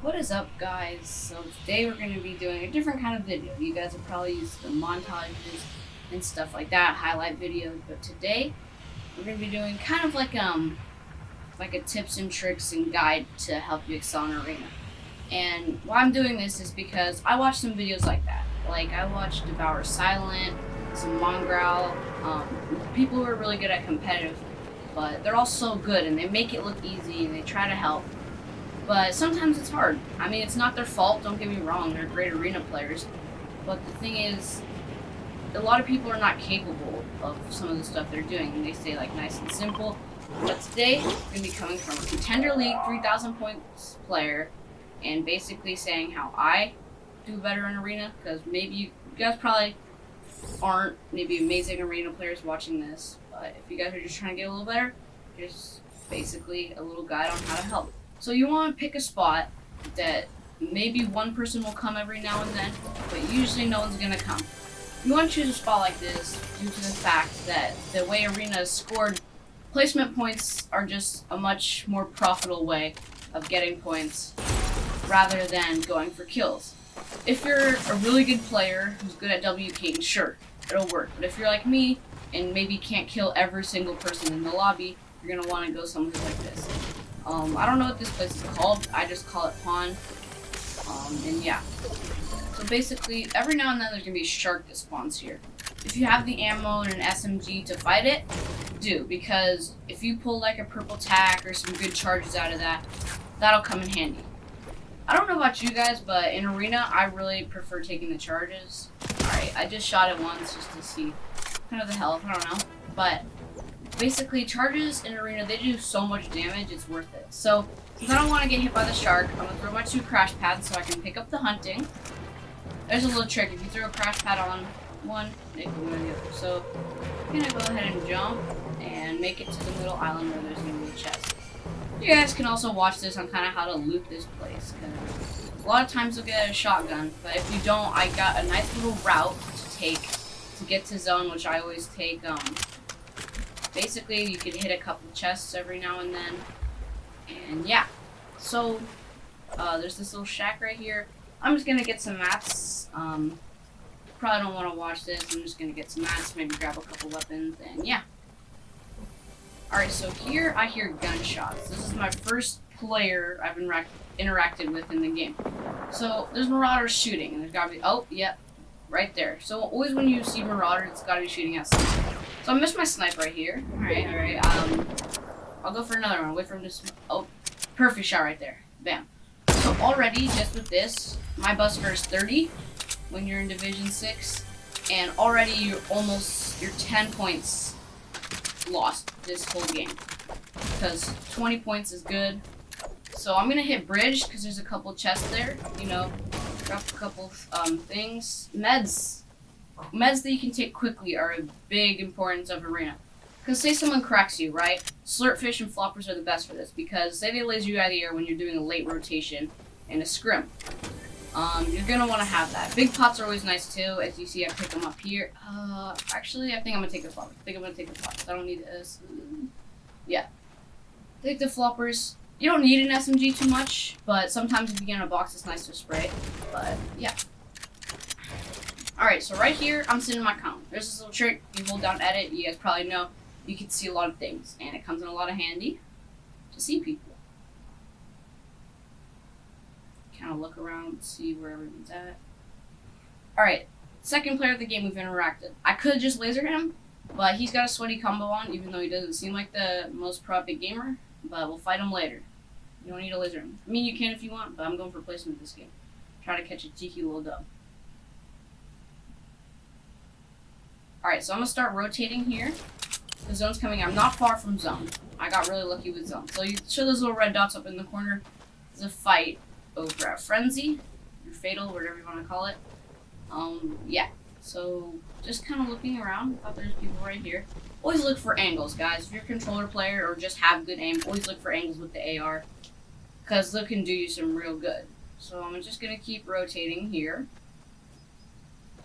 What is up, guys? So today we're going to be doing a different kind of video. You guys have probably used the montages and stuff like that, highlight videos, but today we're going to be doing kind of like a tips and tricks and guide to help you excel in arena. And why I'm doing this is because I watched some videos like that. Like I watched Devour Silent, some Mongrel, people who are really good at competitive, but they're all so good and they make it look easy and they try to help. But sometimes it's hard. I mean, it's not their fault, don't get me wrong, they're great arena players. But the thing is, a lot of people are not capable of some of the stuff they're doing, and they stay like nice and simple. But today, I'm going to be coming from a Contender League 3,000 points player, and basically saying how I do better in arena, because maybe you guys probably aren't maybe amazing arena players watching this, but if you guys are just trying to get a little better, here's basically a little guide on how to help. So you want to pick a spot that maybe one person will come every now and then, but usually no one's going to come. You want to choose a spot like this due to the fact that the way arena is scored, placement points are just a much more profitable way of getting points rather than going for kills. If you're a really good player who's good at WKing, sure, it'll work. But if you're like me and maybe can't kill every single person in the lobby, you're going to want to go somewhere like this. I don't know what this place is called. I just call it Pawn. And yeah. So basically, every now and then there's gonna be a shark that spawns here. If you have the ammo and an SMG to fight it, do, because if you pull like a purple tack or some good charges out of that, that'll come in handy. I don't know about you guys, but in arena, I really prefer taking the charges. Alright, I just shot it once just to see kind of the health, I don't know. But basically, charges in arena, they do so much damage, it's worth it. So, since I don't want to get hit by the shark, I'm going to throw my 2 crash pads so I can pick up the hunting. There's a little trick. If you throw a crash pad on one, it can go on the other. So, I'm going to go ahead and jump and make it to the middle island where there's going to be a chest. You guys can also watch this on kind of how to loot this place, because a lot of times you'll get a shotgun, but if you don't, I got a nice little route to take to get to zone, which I always take, basically, you can hit a couple chests every now and then. And yeah. So, there's this little shack right here. I'm just going to get some mats. Probably don't want to watch this. I'm just going to get some mats, maybe grab a couple weapons, and yeah. Alright, so here I hear gunshots. This is my first player I've interacted with in the game. So, there's marauders shooting, and there's got to be... Oh, yep. Right there. So, always when you see marauders, it's got to be shooting at something. So I missed my snipe right here. Alright. I'll go for another one. Wait for him to oh, perfect shot right there. Bam. So already, just with this, my bus score is 30 when you're in Division 6. And already you're 10 points lost this whole game. Because 20 points is good. So I'm going to hit bridge because there's a couple chests there. You know, drop a couple things. Meds that you can take quickly are a big importance of arena. Because say someone cracks you, right? Slurpfish and floppers are the best for this. Because say they laser you out of the air when you're doing a late rotation in a scrim. You're going to want to have that. Big pots are always nice too. As you see, I pick them up here. Actually, I think I'm going to take the floppers. I don't need this. Yeah. Take the floppers. You don't need an SMG too much. But sometimes if you get in a box, it's nice to spray. But yeah. Alright, so right here, I'm sitting in my cone. There's this little trick. You hold down edit, you guys probably know, you can see a lot of things. And it comes in a lot of handy to see people. Kind of look around, see where everyone's at. Alright, second player of the game we've interacted. I could just laser him, but he's got a sweaty combo on, even though he doesn't seem like the most pro epic gamer. But we'll fight him later. You don't need to laser him. I mean, you can if you want, but I'm going for placement this game. Try to catch a cheeky little dub. Alright, so I'm going to start rotating here. The zone's coming. I'm not far from zone. I got really lucky with zone. So you show those little red dots up in the corner. There's a fight over at Frenzy, or Fatal, whatever you want to call it. Yeah. So just kind of looking around. I thought there's people right here. Always look for angles, guys. If you're a controller player or just have good aim, always look for angles with the AR. Because they can do you some real good. So I'm just going to keep rotating here.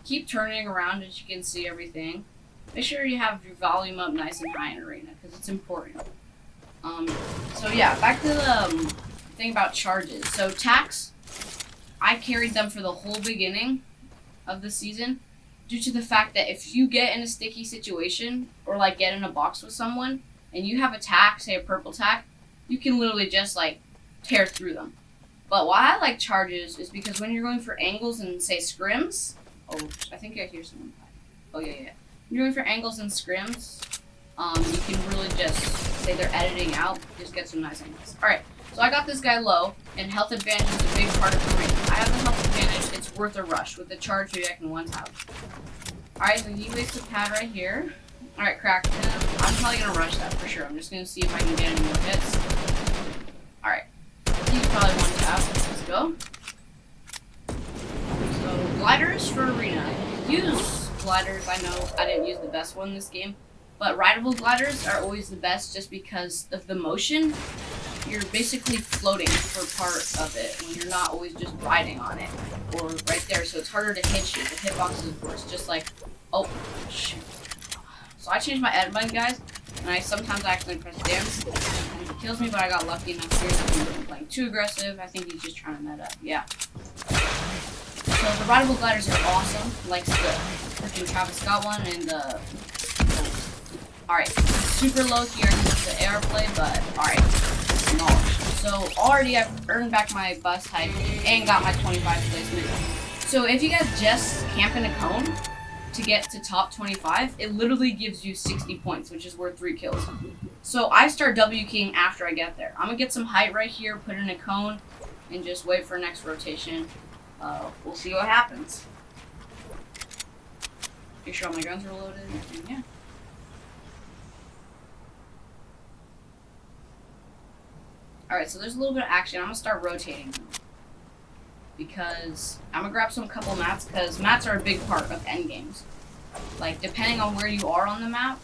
Keep turning around as you can see everything. Make sure you have your volume up nice and high in arena because it's important. So yeah, back to the thing about charges. So tax, I carried them for the whole beginning of the season due to the fact that if you get in a sticky situation or like get in a box with someone and you have a tack, say a purple tack, you can literally just like tear through them. But why I like charges is because when you're going for angles and say scrims, oh, I think I hear someone. Oh yeah. When you're going for angles and scrims, you can really just say they're editing out, just get some nice angles. All right, so I got this guy low, and health advantage is a big part of the ring. I have the health advantage; it's worth a rush. With the charge, maybe I can one tap. All right, so he wastes a pad right here. All right, cracked him. I'm probably gonna rush that for sure. I'm just gonna see if I can get any more hits. All right. He's probably one tap. Let's go. So, gliders for arena. Use gliders. I know I didn't use the best one this game, but rideable gliders are always the best just because of the motion. You're basically floating for part of it when you're not always just riding on it or right there, so it's harder to hit you. The hitbox is worse. Just like, oh, shoot. So I changed my edit button, guys, and I sometimes accidentally press dance, and it kills me, but I got lucky enough here that he wasn't playing too aggressive. I think he's just trying to meta up. Yeah. So the rideable gliders are awesome. Like the freaking Travis Scott one and the. Alright, super low here because the air play, but alright. Knowledge. So already I've earned back my bus type and got my 25 placement. So if you guys just camp in a cone to get to top 25, it literally gives you 60 points, which is worth 3 kills. So I start W keying after I get there. I'm gonna get some height right here, put in a cone, and just wait for next rotation. We'll see what happens. Make sure all my guns are loaded, and yeah. Alright, so there's a little bit of action. I'm going to start rotating them. Because I'm going to grab some couple mats, because mats are a big part of endgames. Like, depending on where you are on the map,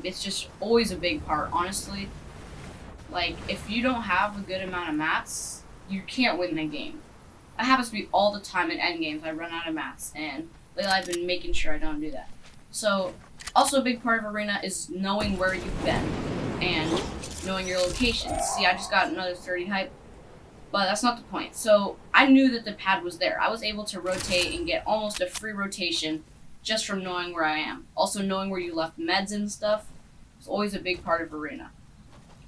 it's just always a big part, honestly. Like, if you don't have a good amount of mats, you can't win the game. That happens to me all the time in endgames. I run out of mats, and lately I've been making sure I don't do that. So, also a big part of Arena is knowing where you've been, and knowing your locations. See, I just got another 30 hype, but that's not the point. So I knew that the pad was there. I was able to rotate and get almost a free rotation just from knowing where I am. Also knowing where you left meds and stuff is always a big part of Arena.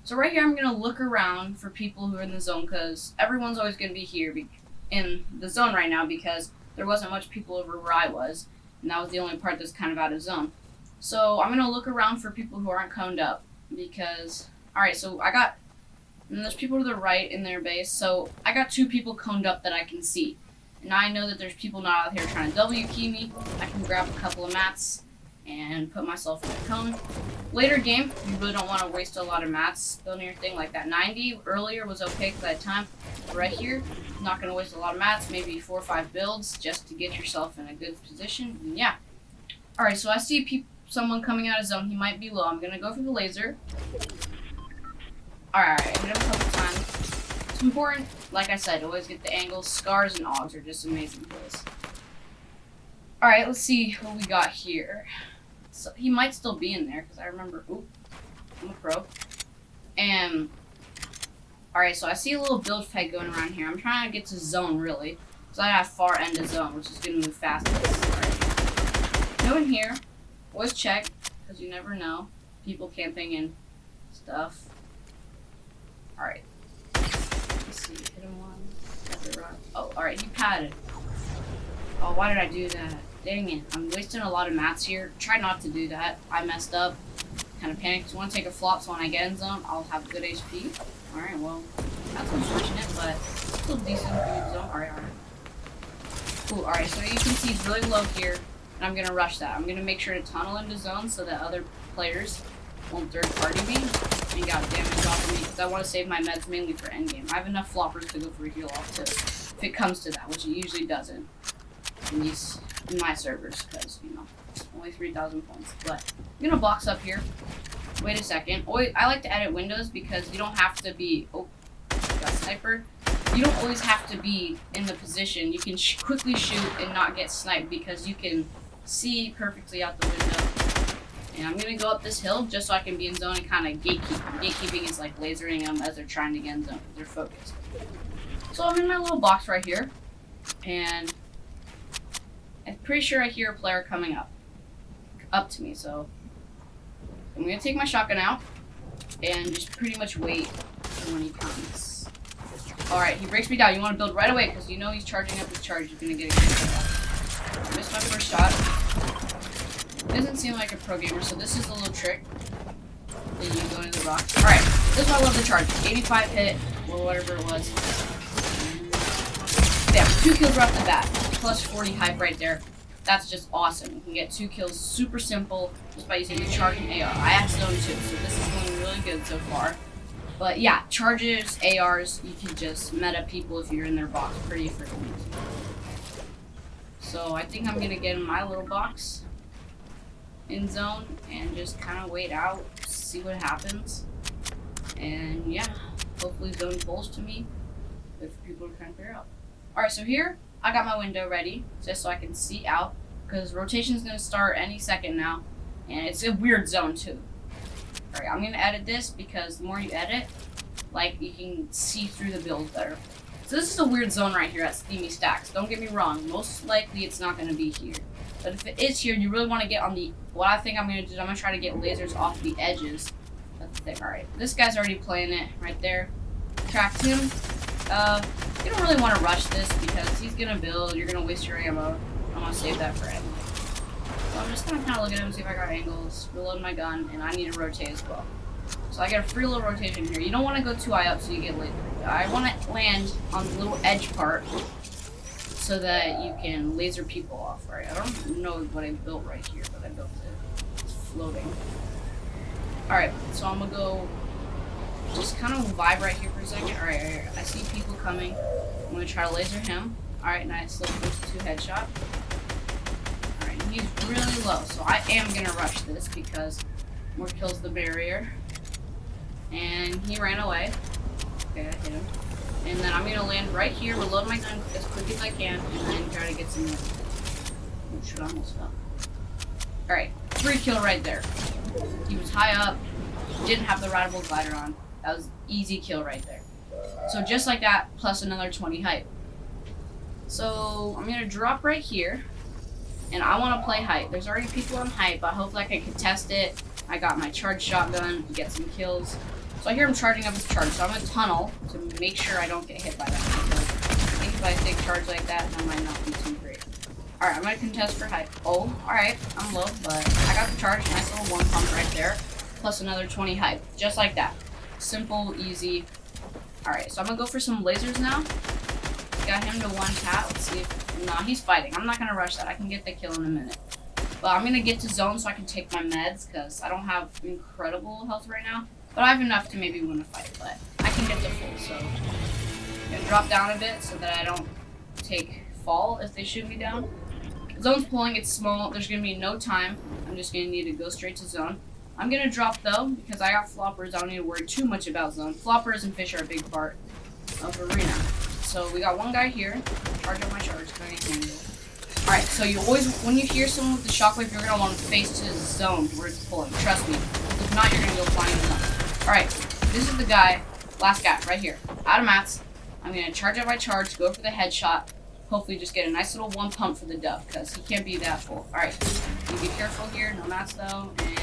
So right here I'm going to look around for people who are in the zone because everyone's always going to be here in the zone right now because there wasn't much people over where I was, and that was the only part that's kind of out of zone. So I'm going to look around for people who aren't coned up because... Alright, so and there's people to the right in their base, so I got 2 people coned up that I can see. And I know that there's people not out here trying to W key me. I can grab a couple of mats and put myself in a cone. Later game, you really don't want to waste a lot of mats building your thing. Like that 90 earlier was okay because I had time. Right here, not going to waste a lot of mats, maybe 4 or 5 builds just to get yourself in a good position. And yeah. Alright, so I see someone coming out of zone. He might be low. I'm going to go for the laser. Alright, hit him a couple times. It's important, like I said, to always get the angles. Scars and Augs are just amazing kills. Alright, let's see what we got here. So he might still be in there, because I remember, oop, I'm a pro. And, alright, so I see a little build fight going around here. I'm trying to get to zone, really. So I have far end of zone, which is going to move fastest. Alright. No one here. Always check, because you never know. People camping and stuff. Alright. Let's see. Hit him one. Oh, alright. He padded. Oh, why did I do that? Dang it. I'm wasting a lot of mats here. Try not to do that. I messed up. Kind of panicked. I want to take a flop so when I get in zone, I'll have good HP. Alright, well, that's unfortunate, but still decent good zone. Alright. Cool. Alright, so you can see he's really low here, and I'm going to rush that. I'm going to make sure to tunnel into zone so that other players won't third party me and got damage off of me because I want to save my meds mainly for endgame. I have enough floppers to go for a heal off too, if it comes to that, which it usually doesn't in my servers because, you know, only 3,000 points. But I'm going to box up here. Wait a second. I like to edit windows because you don't have to be... Oh, got sniper. You don't always have to be in the position. You can quickly shoot and not get sniped because you can see perfectly out the window. And I'm gonna go up this hill just so I can be in zone and kind of gatekeep. Gatekeeping is like lasering them as they're trying to get in zone. They're focused. So I'm in my little box right here, and I'm pretty sure I hear a player coming up to me. So I'm gonna take my shotgun out and just pretty much wait for when he comes. All right, he breaks me down. You want to build right away because you know he's charging up his charge. He's gonna get a kill. Missed my first shot. Doesn't seem like a pro gamer, so this is a little trick. Then you go into the rock. Alright, this is why I love the charge. 85 hit, or whatever it was. Yeah, 2 kills right off the bat. Plus 40 hype right there. That's just awesome. You can get 2 kills super simple just by using the charge and AR. I have zone 2, so this is going really good so far. But yeah, charges, ARs, you can just meta people if you're in their box pretty freaking easy. So I think I'm gonna get in my little box in zone and just kind of wait out, see what happens, and yeah, hopefully zone pulls to me if people are trying to figure out. All right, so here I got my window ready just so I can see out because rotation is going to start any second now, and it's a weird zone too. All right, I'm going to edit this because the more you edit, like you can see through the build better. So this is a weird zone right here at Steamy Stacks. Don't get me wrong, most likely it's not going to be here. But if it is here, you really want to get on the, what I think I'm going to do is I'm going to try to get lasers off the edges. That's the thing. Alright, this guy's already playing it right there. Tracked him. You don't really want to rush this because he's going to build, you're going to waste your ammo. I want to save that for him. So I'm just going to kind of look at him, see if I got angles, reload my gun, and I need to rotate as well. So I get a free little rotation here. You don't want to go too high up so you get laser. I want to land on the little edge part so that you can laser people off, right? I don't know what I built right here, but I built it. It's floating. Alright, so I'm gonna go just kind of vibe right here for a second. Alright, I see people coming. I'm gonna try to laser him. Alright, nice little 2 headshot. Alright, he's really low, so I am gonna rush this because more kills the barrier. And he ran away. Okay, I hit him. And then I'm gonna land right here, reload my gun as quick as I can, and then try to get some. Oh shoot, I almost fell. Alright, 3 kill right there. He was high up, didn't have the rideable glider on. That was easy kill right there. So just like that, plus another 20 hype. So I'm gonna drop right here, and I wanna play hype. There's already people on hype, but hopefully I can contest it. I got my charge shotgun, get some kills. So I hear him charging up his charge, so I'm going to tunnel to make sure I don't get hit by that. Because I think if I take charge like that, that might not be too great. Alright, I'm going to contest for hype. Oh, alright, I'm low, but I got the charge. Nice little 1 pump right there. Plus another 20 hype. Just like that. Simple, easy. Alright, so I'm going to go for some lasers now. Got him to 1 tap. Let's see if... No, he's fighting. I'm not going to rush that. I can get the kill in a minute. But I'm going to get to zone so I can take my meds because I don't have incredible health right now. But I have enough to maybe win a fight, but I can get to full, so I'm gonna drop down a bit so that I don't take fall if they shoot me down. Zone's pulling, it's small, there's gonna be no time. I'm just gonna need to go straight to zone. I'm gonna drop though, because I got floppers, I don't need to worry too much about zone. Floppers and fish are a big part of arena. So we got one guy here, charge up my charge, Alright, so you always, when you hear someone with the shockwave, you're gonna want to face to the zone where it's pulling, trust me. If not, you're gonna go flying in the zone. Alright, this is the guy, last guy, right here. Out of mats. I'm going to charge up my charge, go for the headshot. Hopefully just get a nice little 1 pump for the dub, because he can't be that full. Alright, you be careful here, no mats though, and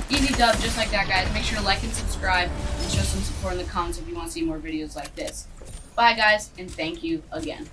easy dub, just like that, guys. Make sure to like and subscribe, and show some support in the comments if you want to see more videos like this. Bye, guys, and thank you again.